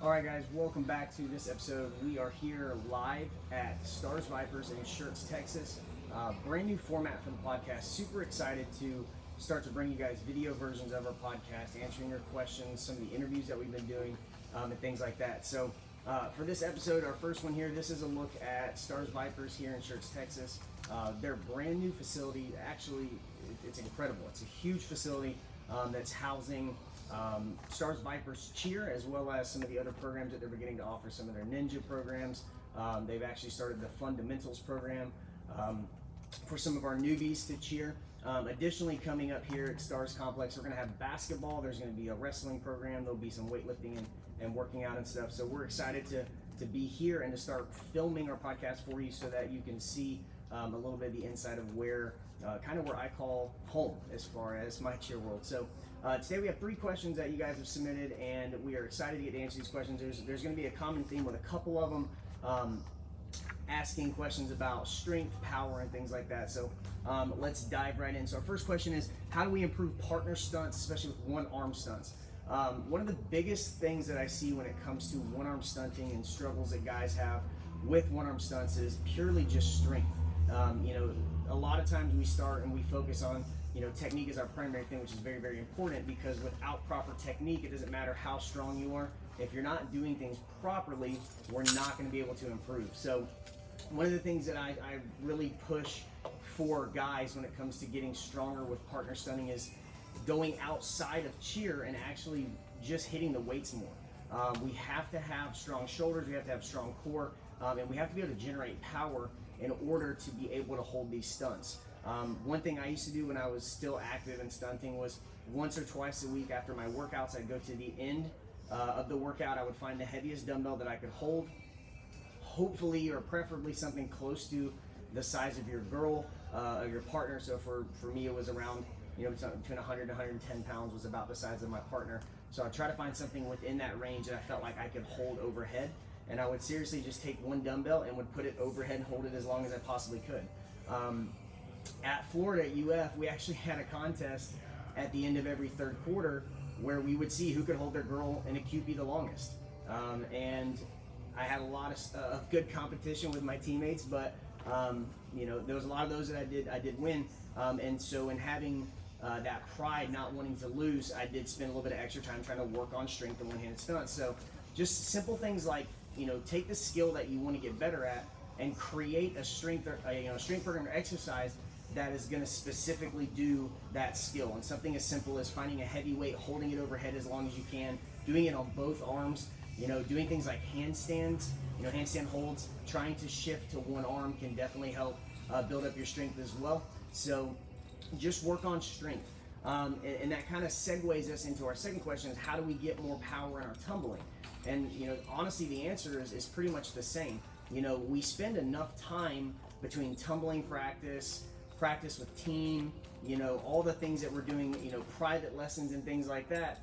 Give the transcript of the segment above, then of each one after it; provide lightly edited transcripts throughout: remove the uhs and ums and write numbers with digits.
All right, guys, welcome back to this episode. We are here live at Stars Vipers in Shirts, Texas. Brand new format for the podcast. Super excited to start to bring you guys video versions of our podcast, answering your questions, some of the interviews that we've been doing, and things like that. So for this episode, our first one here, this is a look at Stars Vipers here in Shirts, Texas. Their brand new facility, actually, it's incredible. It's a huge facility that's housing Stars Vipers cheer, as well as some of the other programs that they're beginning to offer, some of their ninja programs. They've actually started the fundamentals program for some of our newbies to cheer. Additionally, coming up here at Stars Complex, we're going to have basketball. There's going to be a wrestling program. There'll be some weightlifting and working out and stuff. So we're excited to be here and to start filming our podcast for you so that you can see a little bit of the inside of where, kind of where I call home as far as my cheer world. So today we have 3 questions that you guys have submitted, and we are excited to get to answer these questions. There's going to be a common theme with a couple of them asking questions about strength, power, and things like that. So let's dive right in. So our first question is, how do we improve partner stunts, especially with one-arm stunts? One of the biggest things that I see when it comes to one-arm stunting and struggles that guys have with one-arm stunts is purely just strength. A lot of times we start and we focus on, technique is our primary thing, which is very, very important, because without proper technique, it doesn't matter how strong you are. If you're not doing things properly, we're not going to be able to improve. So one of the things that I really push for guys when it comes to getting stronger with partner stunting is going outside of cheer and actually just hitting the weights more. We have to have strong shoulders, we have to have strong core, and we have to be able to generate power in order to be able to hold these stunts. One thing I used to do when I was still active in stunting was once or twice a week after my workouts, I'd go to the end of the workout. I would find the heaviest dumbbell that I could hold, hopefully or preferably something close to the size of your girl, your partner. So for me, it was around, between 100 and 110 pounds was about the size of my partner. So I try to find something within that range that I felt like I could hold overhead. And I would seriously just take one dumbbell and would put it overhead and hold it as long as I possibly could. At Florida at UF, we actually had a contest at the end of every third quarter where we would see who could hold their girl in a QP the longest. And I had a lot of good competition with my teammates, but there was a lot of those that I did win. And so in having that pride, not wanting to lose, I did spend a little bit of extra time trying to work on strength and one-handed stunts. So just simple things like, take the skill that you want to get better at and create a strength program or exercise that is going to specifically do that skill. And something as simple as finding a heavy weight, holding it overhead as long as you can, doing it on both arms, doing things like handstands, handstand holds, trying to shift to one arm can definitely help build up your strength as well. So just work on strength. And that kind of segues us into our second question, is how do we get more power in our tumbling? And honestly, the answer is pretty much the same. We spend enough time between tumbling practice with team, all the things that we're doing, private lessons and things like that.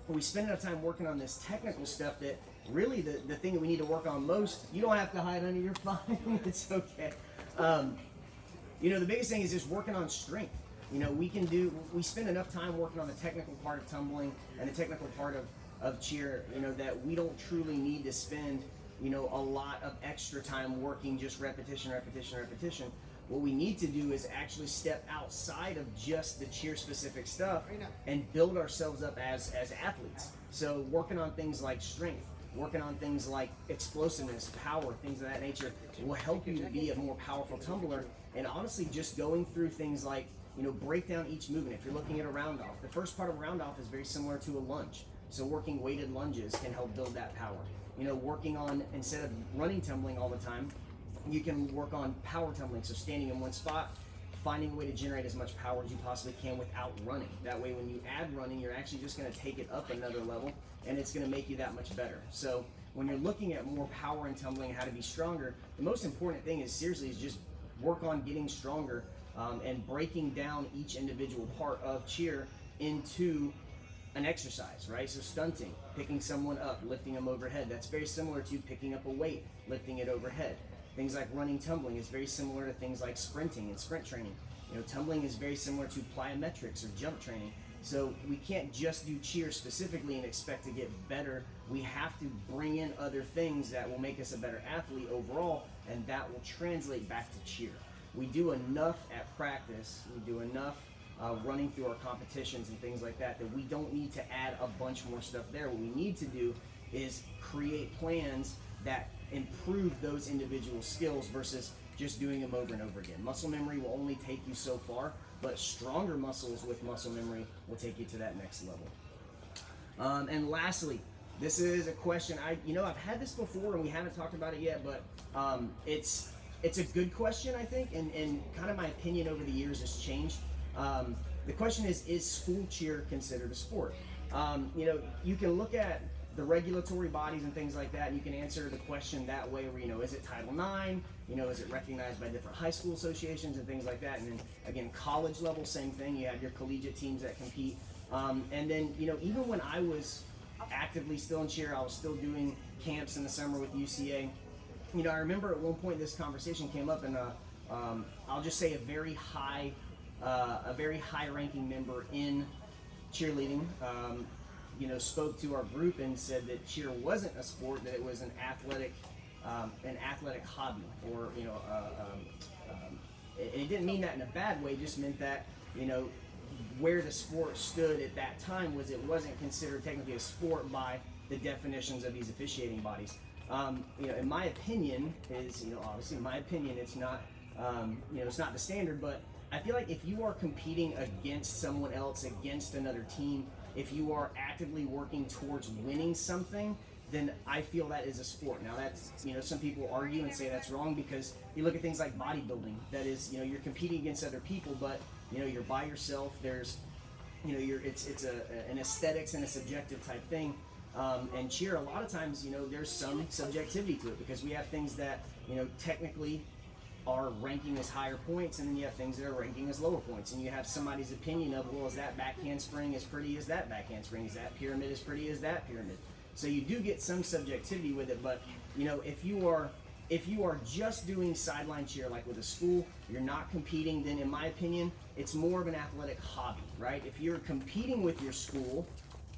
We spend enough time working on this technical stuff that really the thing that we need to work on most, you don't have to hide under your fine. It's okay. The biggest thing is just working on strength. We spend enough time working on the technical part of tumbling and the technical part of cheer, that we don't truly need to spend, a lot of extra time working just repetition. What we need to do is actually step outside of just the cheer specific stuff and build ourselves up as athletes. So working on things like strength, working on things like explosiveness, power, things of that nature will help you to be a more powerful tumbler. And honestly, just going through things like, break down each movement. If you're looking at a round off, the first part of a round off is very similar to a lunge. So working weighted lunges can help build that power. Working on, instead of running tumbling all the time, you can work on power tumbling. So standing in one spot, finding a way to generate as much power as you possibly can without running. That way when you add running, you're actually just going to take it up another level, and it's going to make you that much better. So when you're looking at more power in tumbling, how to be stronger, the most important thing is just work on getting stronger and breaking down each individual part of cheer into an exercise, right? So stunting, picking someone up, lifting them overhead, that's very similar to picking up a weight, lifting it overhead. Things like running tumbling is very similar to things like sprinting and sprint training. Tumbling is very similar to plyometrics or jump training. So we can't just do cheer specifically and expect to get better. We have to bring in other things that will make us a better athlete overall, and that will translate back to cheer. We do enough at practice, we do enough running through our competitions and things like that, that we don't need to add a bunch more stuff there. What we need to do is create plans that improve those individual skills versus just doing them over and over again. Muscle memory will only take you so far, but stronger muscles with muscle memory will take you to that next level. And lastly, this is a question I've had this before and we haven't talked about it yet, but it's a good question, I think, and kind of my opinion over the years has changed. The question is school cheer considered a sport? You can look at the regulatory bodies and things like that, and you can answer the question that way where, is it Title IX? Is it recognized by different high school associations and things like that? And then again, college level, same thing. You have your collegiate teams that compete. And then, even when I was actively still in cheer, I was still doing camps in the summer with UCA. I remember at one point this conversation came up, and I'll just say a very high ranking member in cheerleading spoke to our group and said that cheer wasn't a sport, that it was an athletic hobby, or it didn't mean that in a bad way. It just meant that where the sport stood at that time was it wasn't considered technically a sport by the definitions of these officiating bodies. In my opinion, obviously in my opinion, it's not it's not the standard, but I feel like if you are competing against someone else, against another team, if you are actively working towards winning something, then I feel that is a sport. Now that's, some people argue and say that's wrong, because you look at things like bodybuilding, that is, you're competing against other people, but you're by yourself. There's, it's an aesthetics and a subjective type thing. And cheer, a lot of times, there's some subjectivity to it, because we have things that, technically are ranking as higher points, and then you have things that are ranking as lower points, and you have somebody's opinion of, well, is that back handspring as pretty as that back handspring? Is that pyramid as pretty as that pyramid? So you do get some subjectivity with it, but if you are just doing sideline cheer like with a school, you're not competing, then in my opinion, it's more of an athletic hobby, right? If you're competing with your school,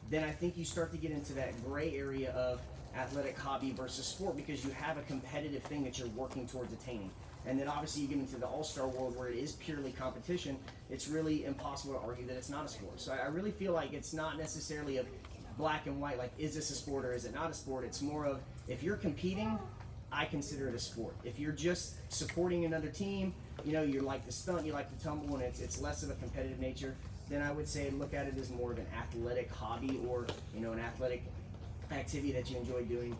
then I think you start to get into that gray area of athletic hobby versus sport, because you have a competitive thing that you're working towards attaining. And then obviously you get into the all-star world where it is purely competition. It's really impossible to argue that it's not a sport. So I really feel like it's not necessarily a black and white, like, is this a sport or is it not a sport? It's more of, if you're competing, I consider it a sport. If you're just supporting another team, you like the stunt, you like the tumble, and it's less of a competitive nature, then I would say look at it as more of an athletic hobby, or an athletic activity that you enjoy doing.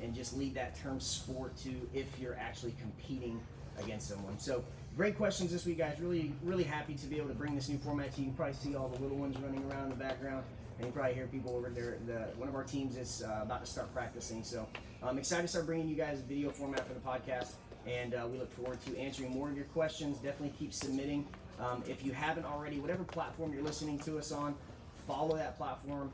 And just leave that term sport to if you're actually competing against someone. So great questions this week, guys. Really, really happy to be able to bring this new format to you. You can probably see all the little ones running around in the background, and you probably hear people over there. One of our teams is about to start practicing. So I'm excited to start bringing you guys a video format for the podcast, and we look forward to answering more of your questions. Definitely keep submitting. If you haven't already, whatever platform you're listening to us on, follow that platform,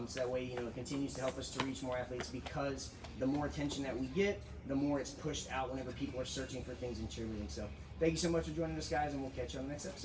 so that way it continues to help us to reach more athletes, because the more attention that we get, the more it's pushed out whenever people are searching for things in cheerleading. So thank you so much for joining us, guys, and we'll catch you on the next episode.